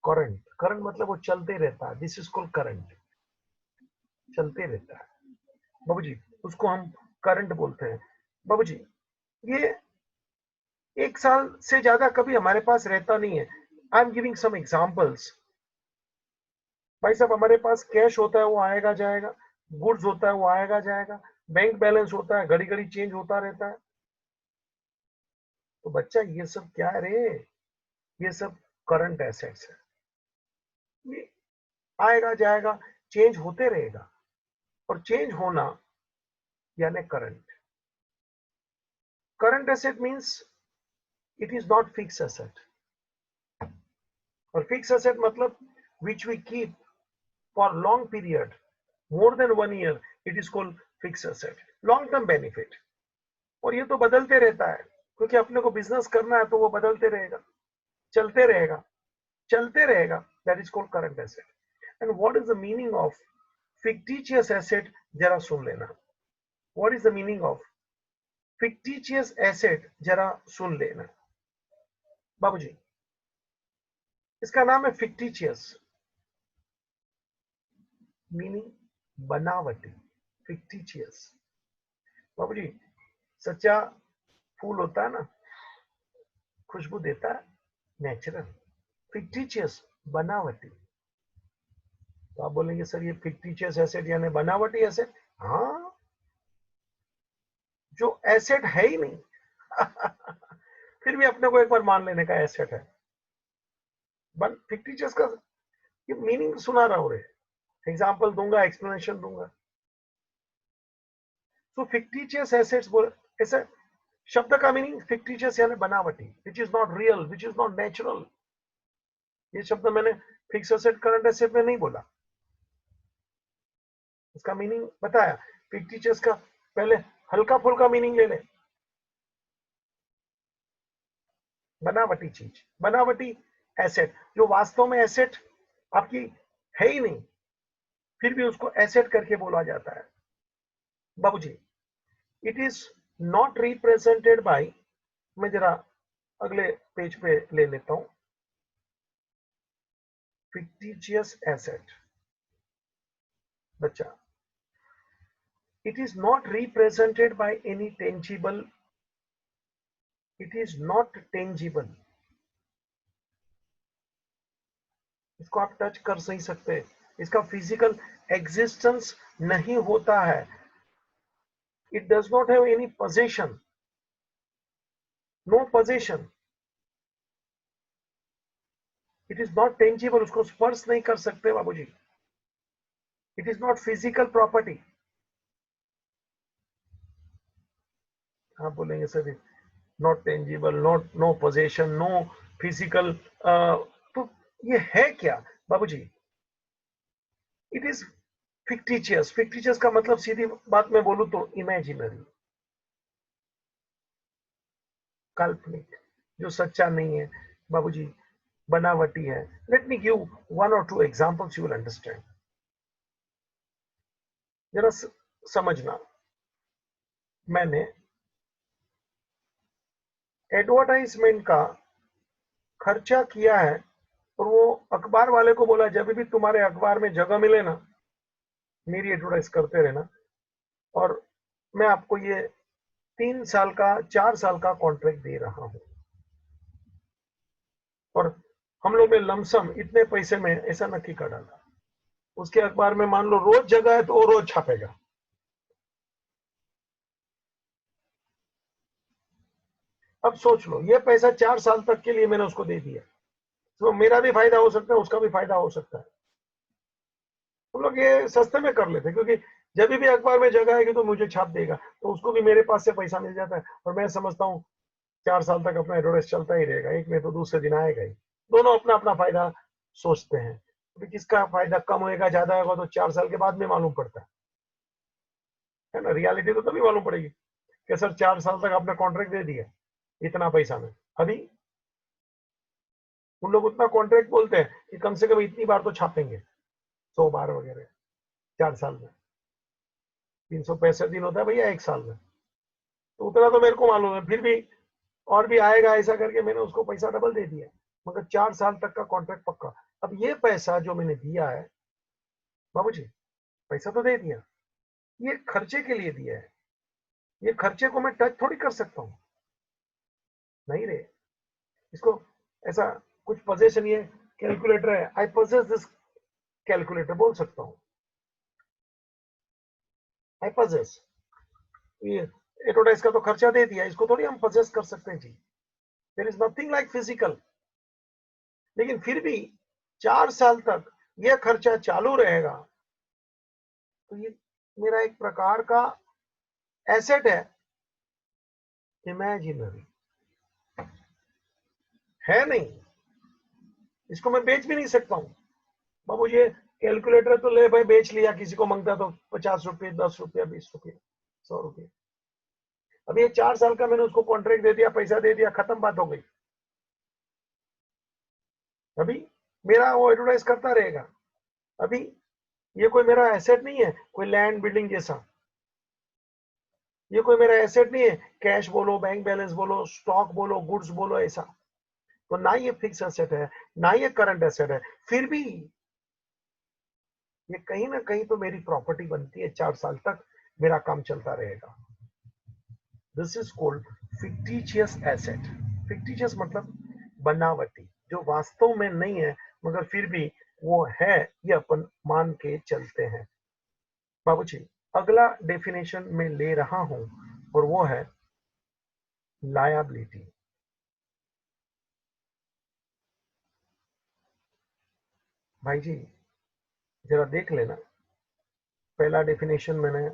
करंट, करंट मतलब वो चलते रहता है, दिस इज कॉल्ड करंट, चलते रहता है बाबूजी, उसको हम करंट बोलते हैं। बाबूजी, ये 1 साल से ज्यादा कभी हमारे पास रहता नहीं है। I am giving some examples. भाई साहब, हमारे पास कैश होता है, वो आएगा जाएगा, गुड्स होता है, वो आएगा जाएगा, बैंक बैलेंस होता है, घड़ी घड़ी चेंज होता रहता है। तो बच्चा, ये सब क्या है रे? ये सब करंट एसेट्स है, ये आएगा जाएगा, चेंज होते रहेगा, और चेंज होना यानी current. Current asset means it is not fix asset, और फिक्स एसेट मतलब which we keep for long period, more than 1 year, it is called fixed asset, long term benefit। और ये तो बदलते रहता है, क्योंकि अपने को बिजनेस करना है, तो वो बदलते रहेगा, चलते रहेगा, चलते रहेगा। That is called current asset. And what is the meaning of fictitious asset? जरा सुन लेना, what is the meaning of fictitious asset, जरा सुन लेना बाबूजी। इसका नाम है फिक्टिशियस, मीनिंग बनावटी, फिक्टिशियस। बाबूजी, सच्चा फूल होता है ना, खुशबू देता है, नेचुरल। फिक्टिशियस, बनावटी। तो आप बोलेंगे सर, ये फिक्टिशियस एसेट यानी बनावटी एसेट? हाँ, जो एसेट है ही नहीं फिर भी अपने को एक बार मान लेने का एसेट है। फिक्टिशियस का ये मीनिंग सुना रहा हूं रे, एग्जांपल दूंगा, एक्सप्लेनेशन दूंगा। सो फिक्टिशियस एसेट्स बोल, ऐसे शब्द का मीनिंग फिक्टिशियस यानी बनावटी, which is not real, which is not natural. ये शब्द मैंने फिक्स एसेट, करंट एसेट में नहीं बोला, इसका मीनिंग बताया। फिक्टिशियस का पहले हल्का फुल्का मीनिंग ले ले, बनावटी चीज, बनावटी एसेट, जो वास्तव में एसेट आपकी है ही नहीं, फिर भी उसको एसेट करके बोला जाता है बाबूजी। It is not represented by, मैं जरा अगले पेज पे ले लेता हूं। फिक्टिशियस एसेट बच्चा, it is not represented by any tangible, it is not tangible, इसको आप टच कर नहीं सकते, इसका फिजिकल एग्जिस्टेंस नहीं होता है। It does not have any possession, no possession, it is not tangible, उसको स्पर्श नहीं कर सकते बाबूजी। It is not physical property. आप बोलेंगे sir, not tangible, not, no possession, no physical, तो ये है क्या बाबूजी? It is fictitious. फिक्टिशियस का मतलब सीधी बात में बोलूं तो इमेजिनरी, काल्पनिक, जो सच्चा नहीं है बाबूजी, बनावटी है। लेट मी गिव वन और to examples, you will understand. जरा समझना, मैंने एडवर्टाइजमेंट का खर्चा किया है और वो अखबार वाले को बोला जब भी तुम्हारे अखबार में जगह मिले ना, मेरी एडवर्टाइज करते रहना, और मैं आपको ये 3 साल का 4 साल का कॉन्ट्रैक्ट दे रहा हूं, और हम लोग ने लमसम इतने पैसे में ऐसा नक्की कर डाला। उसके अखबार में मान लो रोज जगह है तो वो रोज छापेगा। अब सोच लो, ये पैसा 4 साल तक के लिए मैंने उसको दे दिया, तो मेरा भी फायदा हो सकता है, उसका भी फायदा हो सकता है। हम लोग ये सस्ते में कर लेते हैं, क्योंकि जब भी अखबार में जगह आएगी तो मुझे छाप देगा, तो उसको भी मेरे पास से पैसा मिल जाता है, और मैं समझता हूँ 4 साल तक अपना एडवर्टाइज चलता ही रहेगा, एक में तो दूसरे दिन आएगा ही। दोनों अपना अपना फायदा सोचते हैं, तो किसका फायदा कम होएगा ज्यादा होगा तो 4 साल के बाद में मालूम पड़ता है ना। रियलिटी तो तभी मालूम पड़ेगी कि सर 4 साल तक आपने कॉन्ट्रैक्ट दे दिया इतना पैसा में। अभी उन लोग उतना कॉन्ट्रैक्ट बोलते हैं कि कम से कम इतनी बार तो छापेंगे, 100 बार वगैरह 4 साल में। 365 दिन होता है भैया एक साल में, तो उतना तो मेरे को मालूम है, फिर भी और भी आएगा ऐसा करके मैंने उसको पैसा डबल दे दिया, मगर 4 साल तक का कॉन्ट्रैक्ट पक्का। अब ये पैसा जो मैंने दिया है बाबूजी, पैसा तो दे दिया, ये खर्चे के लिए दिया है, ये खर्चे को मैं टच थोड़ी कर सकता हूँ, नहीं रे। इसको ऐसा कुछ पोजेशन, ये कैलकुलेटर है, आई पोजेस दिस कैलकुलेटर बोल सकता हूँ, आई पोजेस। ये एडवर्टाइज का तो खर्चा दे दिया, इसको थोड़ी हम पोजेस कर सकते हैं जी। There is nothing like physical. लेकिन फिर भी 4 साल तक यह खर्चा चालू रहेगा, तो ये मेरा एक प्रकार का एसेट है, इमेजिनरी है नहीं, इसको मैं बेच भी नहीं सकता हूं। बाबू ये कैलकुलेटर तो ले भाई, बेच लिया, किसी को मांगता तो 50 रुपये, 10 रुपया, 20 रुपये, 100 रुपये। अब ये 4 साल का मैंने उसको कॉन्ट्रैक्ट दे दिया, पैसा दे दिया, खत्म, बात हो गई। अभी मेरा वो एडवर्टाइज करता रहेगा। अभी ये कोई मेरा एसेट नहीं है, कोई लैंड बिल्डिंग जैसा, ये कोई मेरा एसेट नहीं है, कैश बोलो, बैंक बैलेंस बोलो, स्टॉक बोलो, गुड्स बोलो, ऐसा तो ना ये फिक्स एसेट है, ना ये करंट एसेट है। फिर भी ये कहीं ना कहीं तो मेरी प्रॉपर्टी बनती है, 4 साल तक मेरा काम चलता रहेगा। This is called fictitious asset. Fictitious मतलब बनावटी, जो वास्तव में नहीं है मगर फिर भी वो है, ये अपन मान के चलते हैं। बाबूजी अगला डेफिनेशन में ले रहा हूं, और वो है लायबिलिटी। भाई जी जरा देख लेना, पहला डेफिनेशन मैंने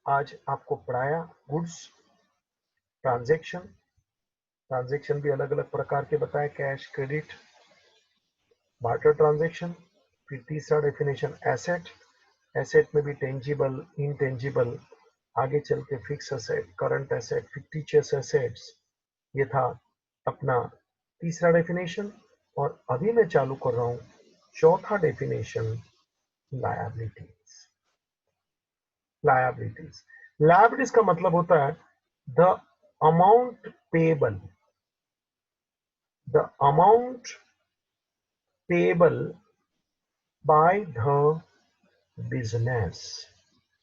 आज आपको पढ़ाया, गुड्स ट्रांजैक्शन। ट्रांजैक्शन भी अलग अलग प्रकार के बताए, कैश, क्रेडिट, बार्टर ट्रांजैक्शन। फिर तीसरा डेफिनेशन एसेट। एसेट में भी टेंजिबल, इनटेंजिबल, आगे चल के fix asset, current asset, fictitious assets, ये था अपना तीसरा डेफिनेशन। और अभी मैं चालू कर रहा हूं चौथा डेफिनेशन, लायबिलिटीज। लायबिलिटीज, लायबिलिटीज का मतलब होता है the amount payable, the amount payable by the business.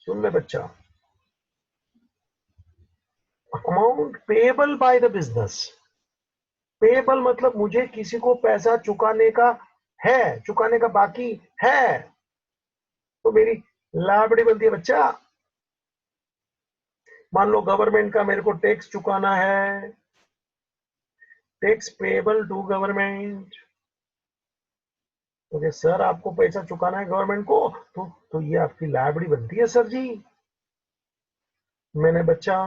सुन ले बच्चा, amount payable by the business. Payable मतलब मुझे किसी को पैसा चुकाने का है, चुकाने का बाकी है, तो मेरी लायबिलिटी बनती है बच्चा। मान लो गवर्नमेंट का मेरे को टैक्स चुकाना है, टैक्स पेबल टू गवर्नमेंट। तो सर आपको पैसा चुकाना है गवर्नमेंट को, तो ये आपकी लायबिलिटी बनती है सर जी। मैंने बच्चा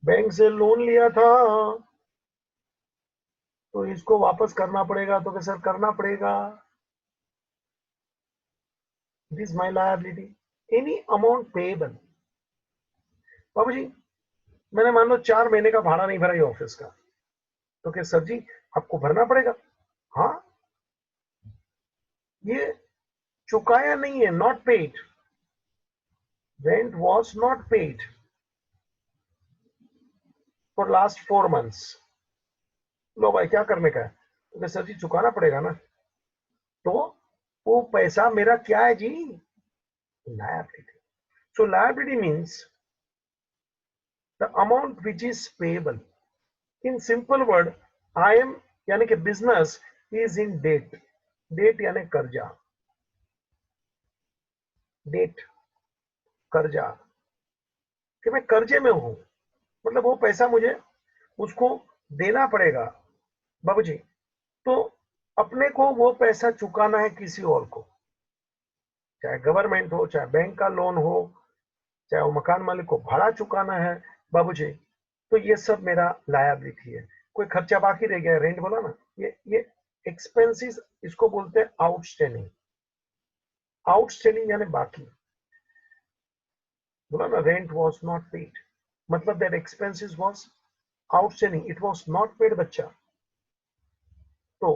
बैंक से लोन लिया था, तो इसको वापस करना पड़ेगा, तो सर करना पड़ेगा। This my liability. Any amount payable. बाबू जी, मैंने मान लो 4 महीने का भाड़ा नहीं भरा ये ऑफिस का, तो क्या सर जी आपको भरना पड़ेगा? हाँ, ये चुकाया नहीं है, not paid. Rent was not paid for last 4 months। लो भाई क्या करने का है? तो सर जी चुकाना पड़ेगा ना। तो वो पैसा मेरा क्या है जी? Liability. So liability means the amount which is payable. In simple word, I am यानी कि business is in debt. Debt यानी कर्जा, डेट कर्जा, कि मैं कर्जे में हूं, मतलब वो पैसा मुझे उसको देना पड़ेगा। बाबू जी, तो अपने को वो पैसा चुकाना है किसी और को, चाहे गवर्नमेंट हो, चाहे बैंक का लोन हो, चाहे वो मकान मालिक को भाड़ा चुकाना है। बाबू जी, तो ये सब मेरा लायबिलिटी है। कोई खर्चा बाकी रह गया, रेंट बोला ना, ये एक्सपेंसेस, इसको बोलते हैं आउटस्टैंडिंग। आउटस्टैंडिंग यानी बाकी। बोला ना, रेंट वॉज नॉट पेड, मतलब that expenses was outstanding, it was not paid बच्चा। तो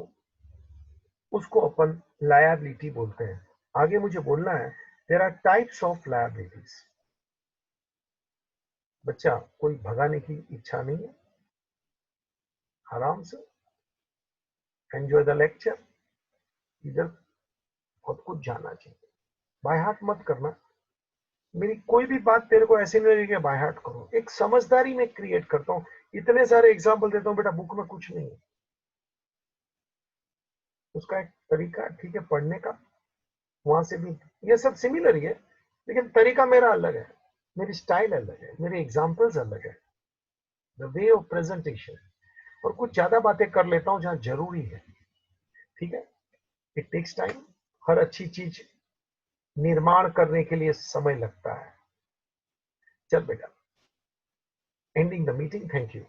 उसको अपन लायबिलिटी बोलते हैं। आगे मुझे बोलना है, there are types of liabilities. बच्चा, कोई भगाने की इच्छा नहीं है, आराम से एंजॉय द लेक्चर। इधर बहुत कुछ जाना चाहिए, बाय हार्ट मत करना। मेरी कोई भी बात तेरे को ऐसे नहीं लगे बाय हार्ट करो, एक समझदारी में क्रिएट करता हूँ। इतने सारे एग्जाम्पल देता हूँ बेटा, बुक में कुछ नहीं है। उसका एक तरीका ठीक है पढ़ने का, वहां से भी ये सब सिमिलर ही है, लेकिन तरीका मेरा अलग है, मेरी स्टाइल अलग है, मेरे एग्जाम्पल्स अलग है, द वे ऑफ प्रेजेंटेशन। और कुछ ज्यादा बातें कर लेता हूँ जहां जरूरी है। ठीक है, इट टेक्स टाइम। हर अच्छी चीज निर्माण करने के लिए समय लगता है। चल बेटा, ending the meeting, thank you.